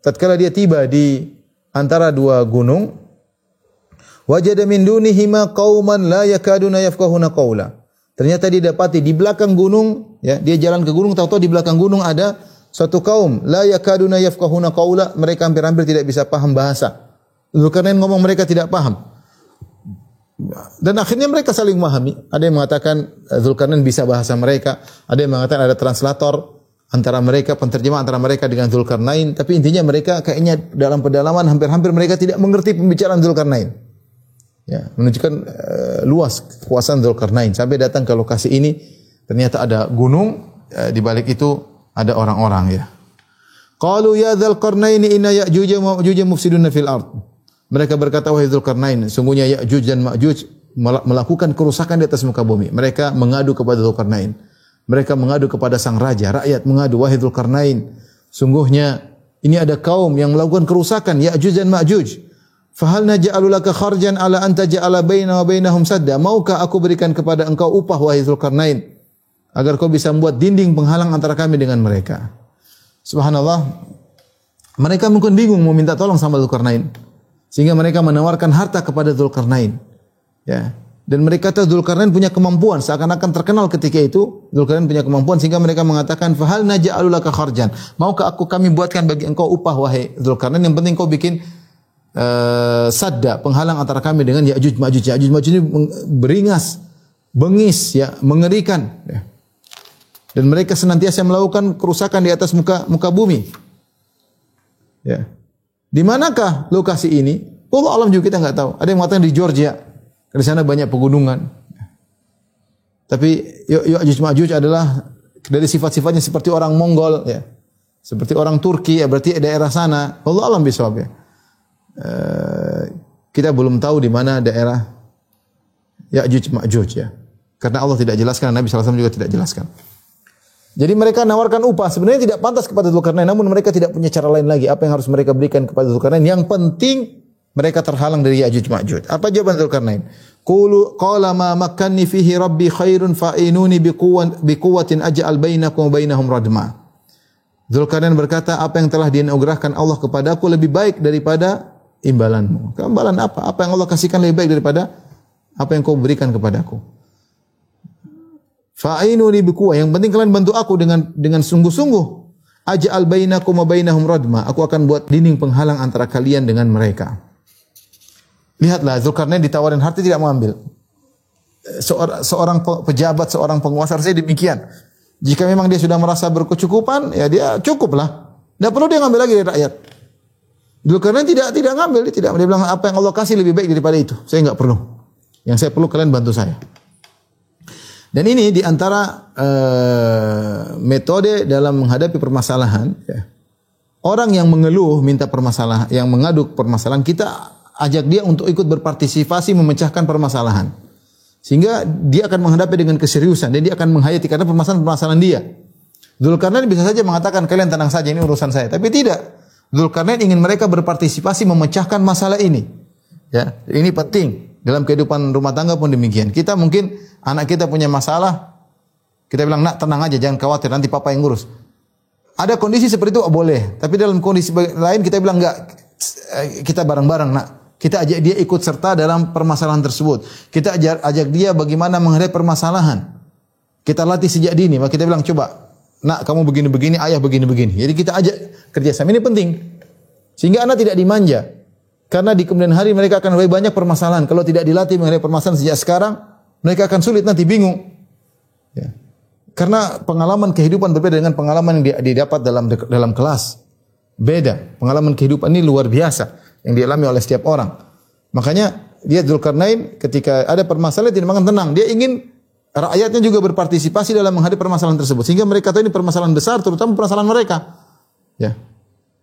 tatkala dia tiba di antara dua gunung, wajada min dunihima qauman la yakaduna yafqahuna qawla. Ternyata dia dapati di belakang gunung, ya, dia jalan ke gunung, tahu-tahu di belakang gunung ada suatu kaum la yakaduna yafqahuna qawla, mereka hampir-hampir tidak bisa paham bahasa. Zulkarnain ngomong mereka tidak paham. Dan akhirnya mereka saling memahami. Ada yang mengatakan Zulkarnain bisa bahasa mereka, ada yang mengatakan ada translator antara mereka, penterjemah antara mereka dengan Zulkarnain, tapi intinya mereka kayaknya dalam pedalaman hampir-hampir mereka tidak mengerti pembicaraan Zulkarnain. Ya, menunjukkan luas kekuasaan Zulkarnain sampai datang ke lokasi ini, ternyata ada gunung, di balik itu ada orang-orang, ya. Qalu ya Dzulqarnain inna Ya'juj wa Ma'juj mufsiduna fil ard. Mereka berkata, wahai Dzulqarnain, sungguhnya Ya'juj dan Ma'juj melakukan kerusakan di atas muka bumi. Mereka mengadu kepada Dzulqarnain. Mereka mengadu kepada sang raja, rakyat mengadu, wahai Dzulqarnain, sungguhnya ini ada kaum yang melakukan kerusakan, Ya'juj dan Ma'juj. Fahal naj'alu laka kharjan ala an taj'ala baina wa bainahum sadda? Maukah aku berikan kepada engkau upah, wahai Dzulqarnain, agar kau bisa membuat dinding penghalang antara kami dengan mereka? Subhanallah, mereka mungkin bingung mau minta tolong sama Dzulqarnain, sehingga mereka menawarkan harta kepada Dzulqarnain. Ya. Dan mereka kata Dzulqarnain punya kemampuan, seakan-akan terkenal ketika itu Dzulqarnain punya kemampuan, sehingga mereka mengatakan fahal naj'alu laka kharjan? Maukah kami buatkan bagi engkau upah, wahai Dzulqarnain, yang penting kau bikin sadda, penghalang antara kami dengan Ya'juj Ma'juj. Ya'juj Ma'juj ini beringas, bengis, ya, mengerikan, ya. Dan mereka senantiasa melakukan kerusakan di atas muka bumi. Ya. Di manakah lokasi ini? Allah alam juga kita enggak tahu. Ada yang mengatakan di Georgia. Di sana banyak pegunungan. Tapi Ya'juj Ma'juj adalah dari sifat-sifatnya seperti orang Mongol, ya. Seperti orang Turki, ya, berarti daerah sana. Allah alam bisawab, ya. Kita belum tahu di mana daerah Ya'juj Ma'juj, ya. Karena Allah tidak jelaskan, Nabi sallallahu alaihi wasallam juga tidak jelaskan. Jadi mereka nawarkan upah, sebenarnya tidak pantas kepada Dzulqarnain, namun mereka tidak punya cara lain lagi. Apa yang harus mereka berikan kepada Dzulqarnain? Yang penting mereka terhalang dari Ya'juj Ma'juj. Apa jawaban Dzulqarnain? Qala ma makkanni fihi rabbi khairun fa'inuni biquwwatin aj'al bainakum wa bainahum radma. Dzulqarnain berkata, apa yang telah dianugerahkan Allah kepadaku lebih baik daripada imbalanmu. Imbalan apa? Apa yang Allah kasihkan lebih baik daripada apa yang kau berikan kepadaku. Fa'inuni biquwwah, yang penting kalian bantu aku dengan sungguh-sungguh. Aj'al bainakum wa bainahum radma. Aku akan buat dinding penghalang antara kalian dengan mereka. Lihatlah, Dzulqarnain ditawarin harta tidak mengambil. Seorang pejabat, seorang penguasa harusnya demikian. Jika memang dia sudah merasa berkecukupan, ya dia cukuplah. Tidak perlu dia ngambil lagi dari rakyat. Dzulqarnain tidak ngambil, dia bilang apa yang Allah kasih lebih baik daripada itu. Saya enggak perlu. Yang saya perlu kalian bantu saya. Dan ini di antara metode dalam menghadapi permasalahan, ya. Orang yang mengeluh minta permasalahan, yang mengadu permasalahan, kita ajak dia untuk ikut berpartisipasi memecahkan permasalahan. Sehingga dia akan menghadapi dengan keseriusan dan dia akan menghayati karena permasalahan dia. Dzulqarnain bisa saja mengatakan kalian tenang saja, ini urusan saya, tapi tidak. Dzulqarnain ingin mereka berpartisipasi memecahkan masalah ini. Ya, ini penting. Dalam kehidupan rumah tangga pun demikian. Kita mungkin anak kita punya masalah, kita bilang, nak tenang aja, jangan khawatir, nanti papa yang ngurus. Ada kondisi seperti itu boleh, tapi dalam kondisi lain kita bilang enggak, kita bareng-bareng, nak. Kita ajak dia ikut serta dalam permasalahan tersebut. Kita ajak dia bagaimana menghadapi permasalahan. Kita latih sejak dini, maka kita bilang, coba, nak kamu begini-begini, ayah begini-begini. Jadi kita ajak kerjasama, ini penting. Sehingga anak tidak dimanja. Karena di kemudian hari mereka akan lebih banyak permasalahan. Kalau tidak dilatih mengenai permasalahan sejak sekarang, mereka akan sulit nanti, bingung. Ya. Karena pengalaman kehidupan berbeda dengan pengalaman yang didapat dalam kelas. Beda. Pengalaman kehidupan ini luar biasa yang dialami oleh setiap orang. Makanya dia Dzulqarnain ketika ada permasalahan tidak makan tenang. Dia ingin rakyatnya juga berpartisipasi dalam menghadapi permasalahan tersebut. Sehingga mereka tahu ini permasalahan besar, terutama permasalahan mereka. Ya.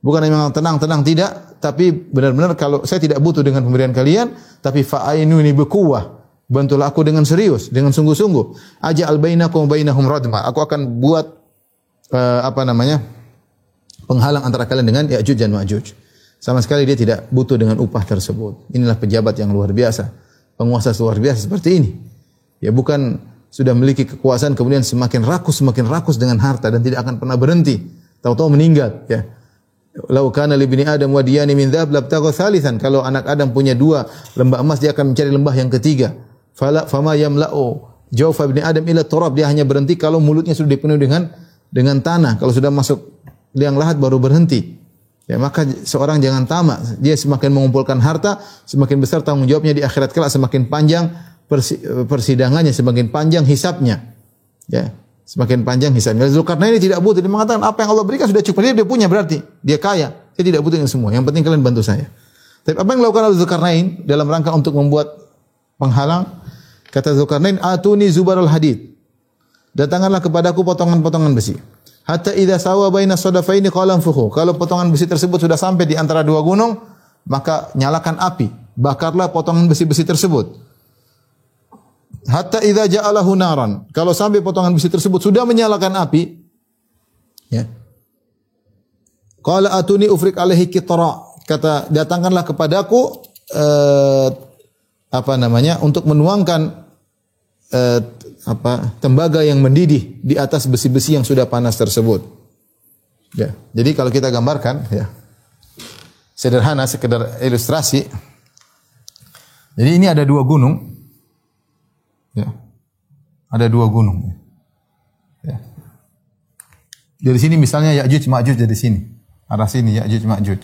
Bukan hanya tenang-tenang, tidak, tapi benar-benar kalau saya tidak butuh dengan pemberian kalian, tapi fa'ainuni biquwwah. Bantulah aku dengan serius, dengan sungguh-sungguh. Aj'al bainakum bainahum radma. Aku akan buat penghalang antara kalian dengan Ya'juj dan Ma'juj. Sama sekali dia tidak butuh dengan upah tersebut. Inilah pejabat yang luar biasa, penguasa luar biasa seperti ini. Ya, bukan sudah memiliki kekuasaan kemudian semakin rakus dengan harta dan tidak akan pernah berhenti. Tahu-tahu meninggal, ya. Lau kana li ibni Adam wadiyani min dhahab labtagha thalithan. Kalau anak Adam punya dua lembah emas, dia akan mencari lembah yang ketiga. Fama yamla'u jawfa ibni Adam ila turab. Dia hanya berhenti kalau mulutnya sudah dipenuhi dengan tanah. Kalau sudah masuk liang lahat baru berhenti. Ya, maka seorang jangan tamak. Dia semakin mengumpulkan harta, semakin besar tanggung jawabnya di akhirat kelak, semakin panjang persidangannya, semakin panjang hisabnya. Ya, semakin panjang hisabnya. Zulkarnain ini tidak butuh. Dia mengatakan apa yang Allah berikan sudah cukup. Dia punya berarti. Dia kaya. Saya tidak butuh yang semua. Yang penting kalian bantu saya. Tapi apa yang dilakukan oleh Zulkarnain dalam rangka untuk membuat penghalang? Kata Zulkarnain, atuni zubarul hadid. Datangkanlah kepadaku potongan-potongan besi. Hatta idza sawa baina sadafaini qala anfukhu. Kalau potongan besi tersebut sudah sampai di antara dua gunung, maka nyalakan api. Bakarlah potongan besi-besi tersebut. Hatta idza ja'alahu naran. Kalau sampai potongan besi tersebut sudah menyalakan api, ya. Qala atuni ufrik alaihi qitra. Kata, datangkanlah kepadaku untuk menuangkan tembaga yang mendidih di atas besi-besi yang sudah panas tersebut. Ya. Jadi kalau kita gambarkan, ya, sederhana, sekedar ilustrasi. Jadi ini ada dua gunung. Ya. Ada dua gunung. Ya. Dari sini misalnya Ya'juj Ma'juj dari sini. Arah sini Ya'juj Ma'juj.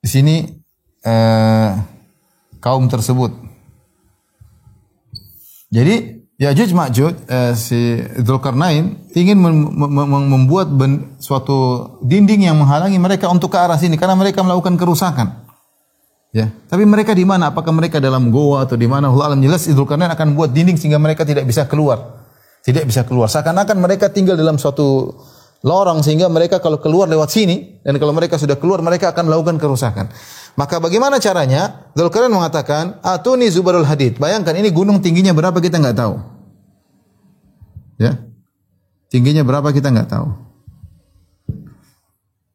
Di sini kaum tersebut. Jadi Ya'juj Ma'juj si Dzulkarnain ingin membuat suatu dinding yang menghalangi mereka untuk ke arah sini karena mereka melakukan kerusakan. Ya, tapi mereka di mana? Apakah mereka dalam goa atau di mana? Allah alam. Jelas Dzulkarnain akan buat dinding sehingga mereka tidak bisa keluar. Tidak bisa keluar. Seakan-akan mereka tinggal dalam suatu lorong sehingga mereka kalau keluar lewat sini dan kalau mereka sudah keluar mereka akan melakukan kerusakan. Maka bagaimana caranya? Dzulkarnain mengatakan, "Atuni zubarul hadid." Bayangkan ini gunung tingginya berapa kita enggak tahu. Ya. Tingginya berapa kita enggak tahu.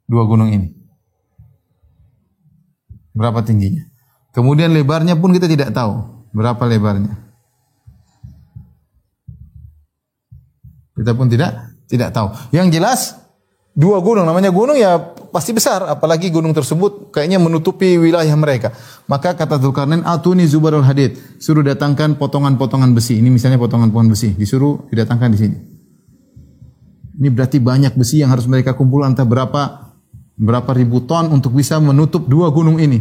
Dua gunung ini. Berapa tingginya? Kemudian lebarnya pun kita tidak tahu. Berapa lebarnya? Kita pun tidak tahu. Yang jelas dua gunung, namanya gunung ya pasti besar, apalagi gunung tersebut kayaknya menutupi wilayah mereka. Maka kata Dzulkarnain, "Atuni zubarul hadid." Suruh datangkan potongan-potongan besi. Ini misalnya potongan-potongan besi, disuruh didatangkan di sini. Ini berarti banyak besi yang harus mereka kumpulkan, entah berapa ribu ton untuk bisa menutup dua gunung ini.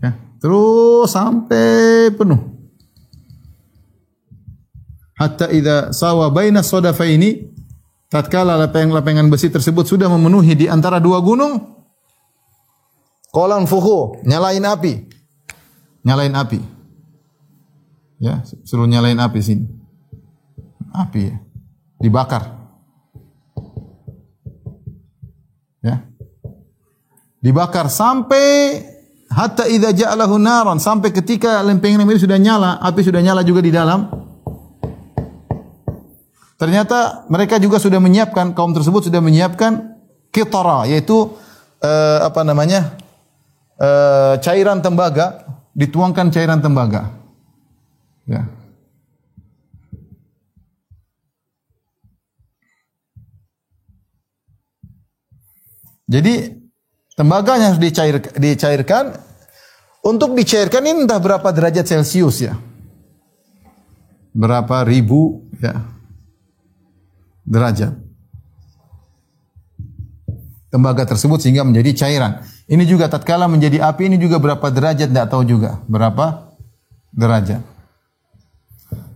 Ya, terus sampai penuh. Hatta idza sawa baina sadafaini, tatkala lapangan besi tersebut sudah memenuhi di antara dua gunung, qala anfukhu, nyalain api. Nyalain api. Ya, suruh nyalain api sini. Api ya. Dibakar. Ya. Dibakar sampai hatta idza ja'alahu naran, sampai ketika lempengan ini sudah nyala, api sudah nyala juga di dalam. Ternyata mereka juga sudah menyiapkan, kaum tersebut sudah menyiapkan qitara, yaitu cairan tembaga, dituangkan cairan tembaga. Ya. Jadi tembaganya harus dicairkan. Untuk dicairkan ini entah berapa derajat Celcius ya. Berapa ribu ya derajat. Tembaga tersebut sehingga menjadi cairan. Ini juga tatkala menjadi api ini juga berapa derajat tidak tahu juga. Berapa derajat.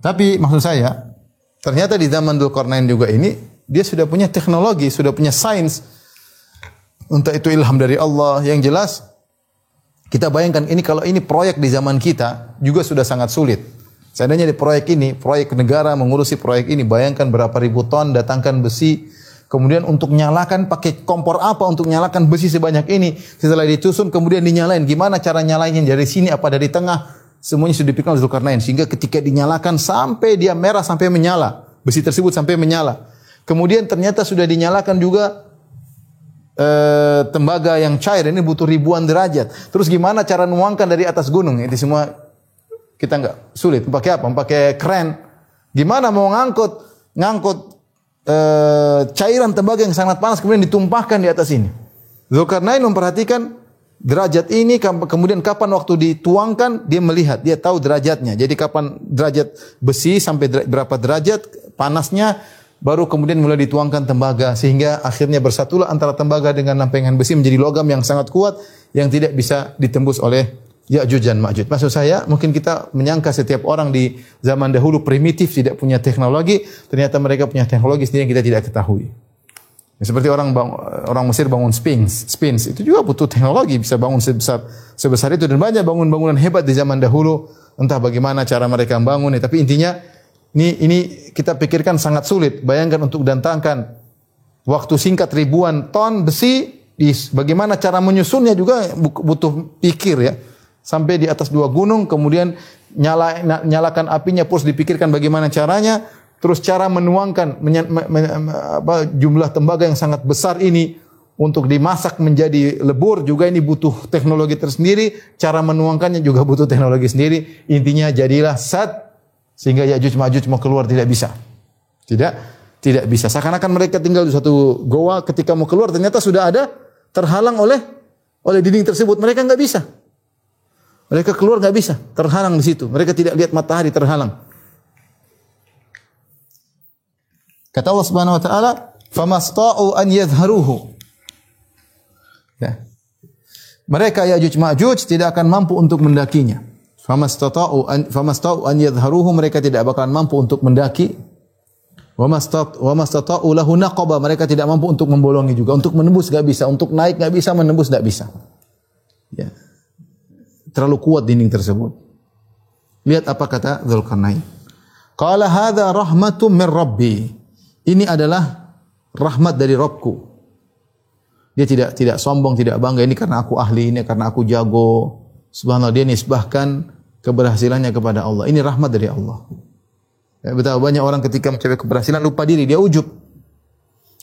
Tapi maksud saya ternyata di zaman Dzulkarnain juga ini dia sudah punya teknologi, sudah punya sains. Entah itu ilham dari Allah, yang jelas kita bayangkan ini kalau ini proyek di zaman kita juga sudah sangat sulit. Seandainya di proyek ini, proyek negara mengurusi proyek ini, bayangkan berapa ribu ton datangkan besi, kemudian untuk nyalakan pakai kompor apa untuk nyalakan besi sebanyak ini, setelah disusun kemudian dinyalain, gimana cara nyalainnya, dari sini apa dari tengah, semuanya sudah dipikirkan oleh Dzulkarnain sehingga ketika dinyalakan sampai dia merah sampai menyala, besi tersebut sampai menyala. Kemudian ternyata sudah dinyalakan juga tembaga yang cair, ini butuh ribuan derajat. Terus gimana cara nuangkan dari atas gunung? Itu semua kita enggak sulit. Pakai apa? Pakai kren. Gimana mau ngangkut cairan tembaga yang sangat panas kemudian ditumpahkan di atas ini. Dzulkarnain memperhatikan derajat ini, kemudian kapan waktu dituangkan dia melihat, dia tahu derajatnya. Jadi kapan derajat besi sampai berapa derajat panasnya, baru kemudian mulai dituangkan tembaga sehingga akhirnya bersatulah antara tembaga dengan lempengan besi menjadi logam yang sangat kuat yang tidak bisa ditembus oleh Ya'juj dan Ma'juj. Maksud saya, mungkin kita menyangka setiap orang di zaman dahulu primitif, tidak punya teknologi, ternyata mereka punya teknologi sendiri yang kita tidak ketahui. Ya, seperti orang Mesir bangun Sphinx itu juga butuh teknologi, bisa bangun sebesar itu, dan banyak bangunan hebat di zaman dahulu. Entah bagaimana cara mereka membangun, tapi intinya ini kita pikirkan sangat sulit. Bayangkan untuk datangkan waktu singkat ribuan ton besi, bagaimana cara menyusunnya juga butuh pikir ya. Sampai di atas 2 gunung, kemudian nyalakan apinya, terus dipikirkan bagaimana caranya. Terus cara menuangkan jumlah tembaga yang sangat besar ini untuk dimasak menjadi lebur juga ini butuh teknologi tersendiri. Cara menuangkannya juga butuh teknologi sendiri. Intinya jadilah sad sehingga Ya'juj Ma'juj mau keluar tidak bisa. Tidak bisa. Seakan-akan mereka tinggal di suatu goa, ketika mau keluar ternyata sudah ada terhalang oleh dinding tersebut. Mereka enggak bisa. Mereka keluar enggak bisa, terhalang di situ. Mereka tidak lihat matahari, terhalang. Kata Allah Subhanahu wa taala, "Famasta'u an yadhharuhu." Ya. Mereka Ya'juj Ma'juj tidak akan mampu untuk mendakinya. Famasta'u an yadhharuhu, mereka tidak bakalan mampu untuk mendaki. Wa mastata'u lahu naqaba, mereka tidak mampu untuk membolongi juga, untuk menembus enggak bisa, untuk naik enggak bisa, menembus enggak bisa. Ya. Terlalu kuat dinding tersebut. Lihat apa kata Dzulkarnain. Qala hadza rahmatun min rabbi. Ini adalah rahmat dari Rabbku. Dia tidak sombong, tidak bangga. Ini karena aku ahli, ini karena aku jago. Subhanallah, dia nisbahkan keberhasilannya kepada Allah. Ini rahmat dari Allah. Ya, betapa banyak orang ketika mencapai keberhasilan lupa diri, dia ujub.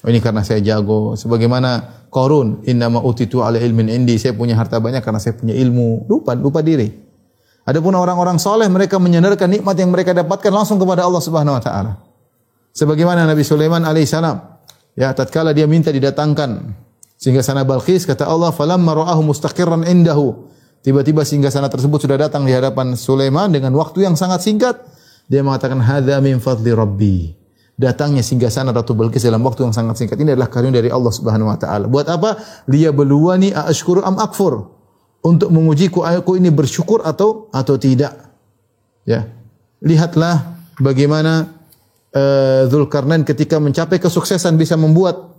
Oh, ini karena saya jago. Sebagaimana Qarun, innama utitu ala ilmin indi, saya punya harta banyak karena saya punya ilmu. Lupa diri. Adapun orang-orang soleh, mereka menyandarkan nikmat yang mereka dapatkan langsung kepada Allah Subhanahu wa taala. Sebagaimana Nabi Sulaiman alaihissalam, ya, tatkala dia minta didatangkan singgasana Balqis, kata Allah, falamma ra'ahu mustaqirran indahu. Tiba-tiba singgasana tersebut sudah datang di hadapan Sulaiman dengan waktu yang sangat singkat. Dia mengatakan, hadza min fadli rabbi. Datangnya singgasana Ratu Balqis dalam waktu yang sangat singkat ini adalah karunia dari Allah Subhanahu wa taala. Buat apa? Liyabluwani aashkuru am akfur. Untuk mengujiku aku ini bersyukur atau tidak. Ya. Lihatlah bagaimana Dzulkarnain ketika mencapai kesuksesan bisa membuat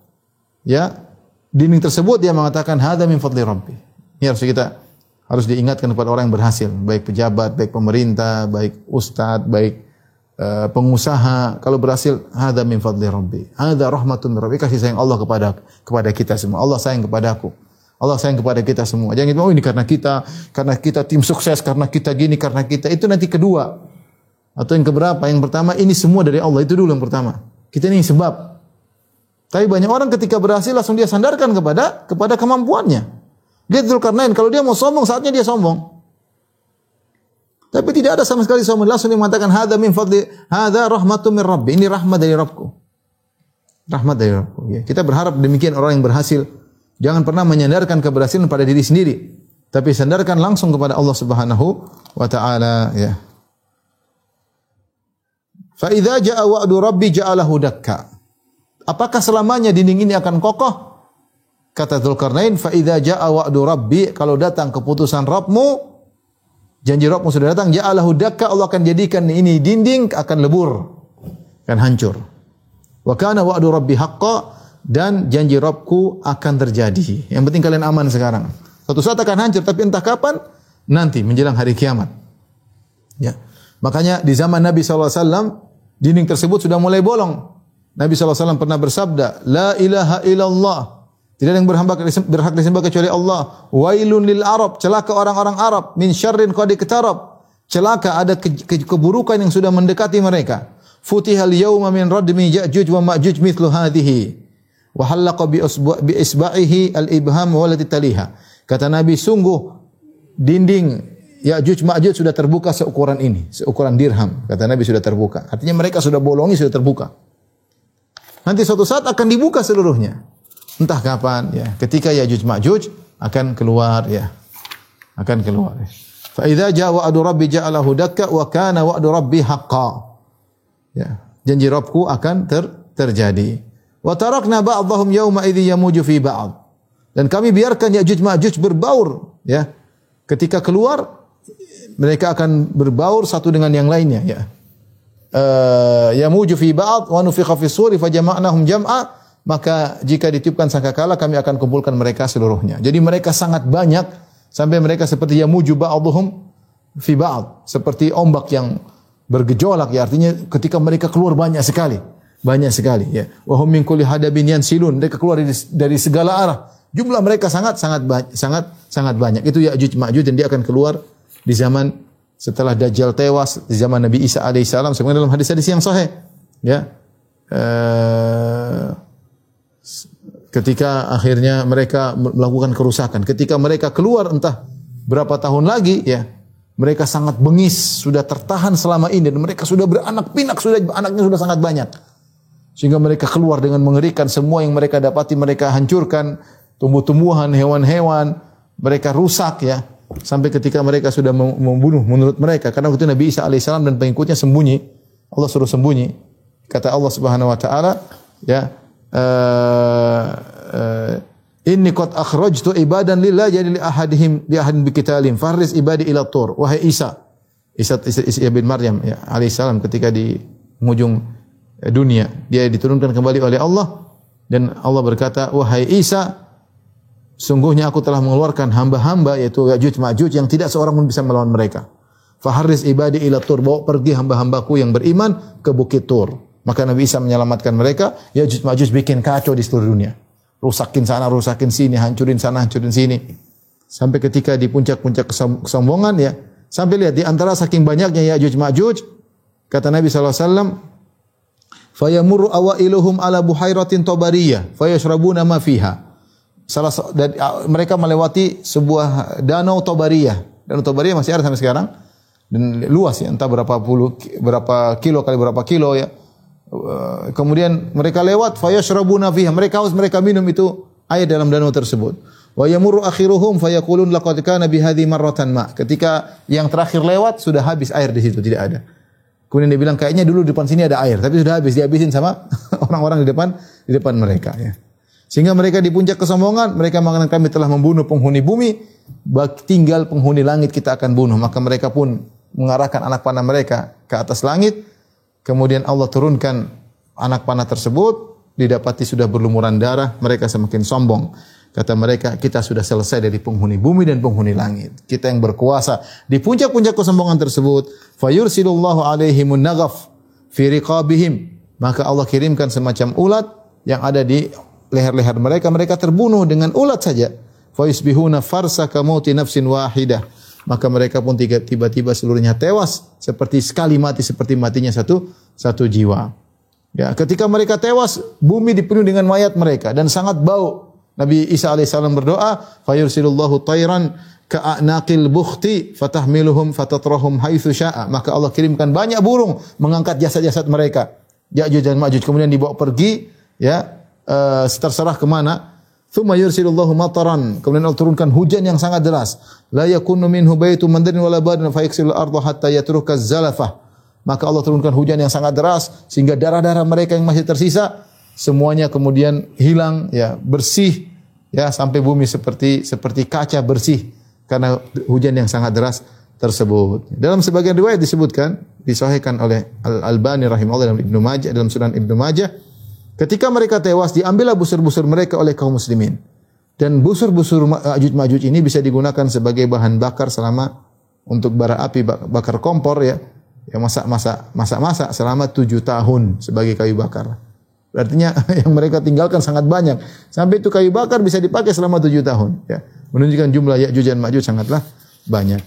ya dinding tersebut, dia mengatakan hadza min fadli rabbi. Ini harus diingatkan kepada orang yang berhasil, baik pejabat, baik pemerintah, baik ustadz, baik pengusaha. Kalau berhasil, hadza min fadli rabbi. Hadza rahmatun min rabbi, kasih sayang Allah kepada kita semua. Allah sayang kepadaku. Allah sayang kepada kita semua. Jangan ini karena kita tim sukses, karena kita gini, karena kita itu nanti kedua. Atau yang keberapa? Yang pertama, ini semua dari Allah. Itu dulu yang pertama. Kita ini sebab. Tapi banyak orang ketika berhasil langsung dia sandarkan kepada kemampuannya. Lihat Dzulkarnain, kalau dia mau sombong, saatnya dia sombong. Tapi tidak ada sama sekali sombong. Langsung dia mengatakan, hadza min fadli, hadza rahmatun min rabbi. Ini rahmat dari Rabbku. Rahmat dari Rabbku. Ya. Kita berharap demikian orang yang berhasil. Jangan pernah menyandarkan keberhasilan pada diri sendiri. Tapi sandarkan langsung kepada Allah Subhanahu wa ta'ala. Ya. Fa idza jaa wa'du rabbi ja'alahu dakka. Apakah selamanya dinding ini akan kokoh? Kata Dzulkarnain, fa idza jaa wa'du rabbi, kalau datang keputusan Rabbmu, janji Rabbmu sudah datang, ja'alahu dakka, Allah akan jadikan ini dinding akan lebur, akan hancur. Wa kana wa'du rabbi haqqan, dan janji Rabbku akan terjadi. Yang penting kalian aman sekarang. Suatu saat akan hancur, tapi entah kapan, nanti menjelang hari kiamat. Ya. Makanya di zaman Nabi SAW, dinding tersebut sudah mulai bolong. Nabi SAW pernah bersabda, La ilaha illallah. Tidak ada yang berhak disembah kecuali Allah. Wailun lil Arab. Celaka orang-orang Arab. Min syarrin qad iqtarab. Celaka, ada keburukan yang sudah mendekati mereka. Futihal yawma min radmi Ya'juj wa Ma'juj mithlu hadhihi. Wa halaqa bi isba'ihi al-ibham walati taliha. Kata Nabi, sungguh dinding Ya'juj Ma'juj sudah terbuka seukuran ini, seukuran dirham. Kata Nabi sudah terbuka. Artinya mereka sudah bolongi, sudah terbuka. nanti suatu saat akan dibuka seluruhnya. Entah kapan ya, ketika Ya'juj Ma'juj akan keluar ya. Akan keluar. Fa idza jaa wa'du rabbi ja'alahu dakka wa kana wa'du rabbi haqqan. Ya, janji Rabbku akan terjadi. Wa tarakna ba'dahum yawma idzi yamuju fi ba'd. Dan kami biarkan Ya'juj Ma'juj berbaur ya. Ketika keluar mereka akan berbaur satu dengan yang lainnya ya. Yamuju fi ba'd wa nufikha fi suri fajama'nahum jam'a, maka jika ditiupkan sangkakala kami akan kumpulkan mereka seluruhnya. Jadi mereka sangat banyak sampai mereka seperti yamuju ba'dhum fi ba'd, seperti ombak yang bergejolak ya, artinya ketika mereka keluar banyak sekali ya. Wa hum min kulli hadabin yansilun, mereka keluar dari segala arah. Jumlah mereka sangat banyak. Itu Ya'juj Ma'juj, dan dia akan keluar di zaman setelah Dajjal tewas, di zaman Nabi Isa alaihissalam, sebagaimana dalam hadis-hadis yang sahih. Ya, ketika akhirnya mereka melakukan kerusakan, ketika mereka keluar entah berapa tahun lagi, ya, mereka sangat bengis, sudah tertahan selama ini, dan mereka sudah beranak pinak, anaknya sudah sangat banyak, sehingga mereka keluar dengan mengerikan. Semua yang mereka dapati mereka hancurkan, tumbuh-tumbuhan, hewan-hewan, mereka rusak ya, sampai ketika mereka sudah membunuh menurut mereka. Karena waktu itu Nabi Isa alaihissalam dan pengikutnya sembunyi, Allah suruh sembunyi. Kata Allah Subhanahu wa taala, ya, inni qad akhrajtu ibadan lillah jadi li ahadihim bi ahadin bi qitalim faris ibadi ila tur. Wahai Isa bin Maryam ya alaihissalam, ketika di ujung dunia dia diturunkan kembali oleh Allah, dan Allah berkata, wahai Isa, sungguhnya aku telah mengeluarkan hamba-hamba, yaitu Ya'juj Ma'juj, yang tidak seorang pun bisa melawan mereka. Faharris ibadi ila tur, bawa pergi hamba-hambaku yang beriman ke Bukit Tur. Maka Nabi Isa menyelamatkan mereka. Ya'juj Ma'juj bikin kacau di seluruh dunia. Rusakin sana, rusakin sini, hancurin sana, hancurin sini. Sampai ketika di puncak-puncak kesombongan ya. Sampai lihat di antara saking banyaknya Ya'juj Ma'juj, kata Nabi SAW, fayamurru awailuhum ala buhairatin tabariyah fayashrabuna ma fiha. Mereka melewati sebuah danau Tabariyah. Danau Tabariyah masih ada sampai sekarang dan luas ya, entah berapa kilo kali berapa kilo ya. Kemudian mereka lewat fayashrabuna fiha, mereka haus, mereka minum itu air dalam danau tersebut. Wa yamurru akhiruhum fayaqulun laqad kana bi hadhihi marratan ma. Ketika yang terakhir lewat sudah habis air di situ, tidak ada. Kemudian dia bilang kayaknya dulu di depan sini ada air, tapi sudah habis, dihabisin sama orang-orang di depan mereka ya. Sehingga mereka di puncak kesombongan, mereka mengatakan kami telah membunuh penghuni bumi, tinggal penghuni langit kita akan bunuh. Maka mereka pun mengarahkan anak panah mereka ke atas langit. Kemudian Allah turunkan anak panah tersebut, didapati sudah berlumuran darah, mereka semakin sombong. Kata mereka, kita sudah selesai dari penghuni bumi dan penghuni langit. Kita yang berkuasa. Di puncak-puncak kesombongan tersebut, fayursilullahu alaihimun naghaf fi riqabihim. Maka Allah kirimkan semacam ulat yang ada di leher-leher mereka, mereka terbunuh dengan ulat saja. Fa yusbihuna farsaka mauti nafsin wahidah. Maka mereka pun tiba-tiba seluruhnya tewas seperti sekali mati, seperti matinya satu jiwa. Ya, ketika mereka tewas, bumi dipenuhi dengan mayat mereka dan sangat bau. Nabi Isa alaihissalam berdoa, fa yursilullahu tayran ka'anaqil bukhti fatahmiluhum fatatrahum haitsu syaa. Maka Allah kirimkan banyak burung mengangkat jasad-jasad mereka, Ya'juj dan Ma'juj, kemudian dibawa pergi ya, terserah kemana. Tsumma yursilullahu mataran, kemudian Allah turunkan hujan yang sangat deras. La yakunu minhu baytun mandrin wala badun fa yaksilul ardu hatta yatruka zalafah. Maka Allah turunkan hujan yang sangat deras sehingga darah-darah mereka yang masih tersisa semuanya kemudian hilang ya, bersih ya, sampai bumi seperti kaca bersih karena hujan yang sangat deras tersebut. Dalam sebagian riwayat disebutkan, disahihkan oleh Al-Albani rahimahullah dalam Ibnu Majah, dalam Sunan Ibnu Majah, ketika mereka tewas, diambillah busur-busur mereka oleh kaum muslimin. Dan busur-busur Ya'juj Ma'juj ini bisa digunakan sebagai bahan bakar selama untuk bara api, bakar kompor ya. Ya masak selama 7 tahun sebagai kayu bakar. Artinya yang mereka tinggalkan sangat banyak. Sampai itu kayu bakar bisa dipakai selama 7 tahun ya. Menunjukkan jumlah Ya'juj dan Ma'juj sangatlah banyak.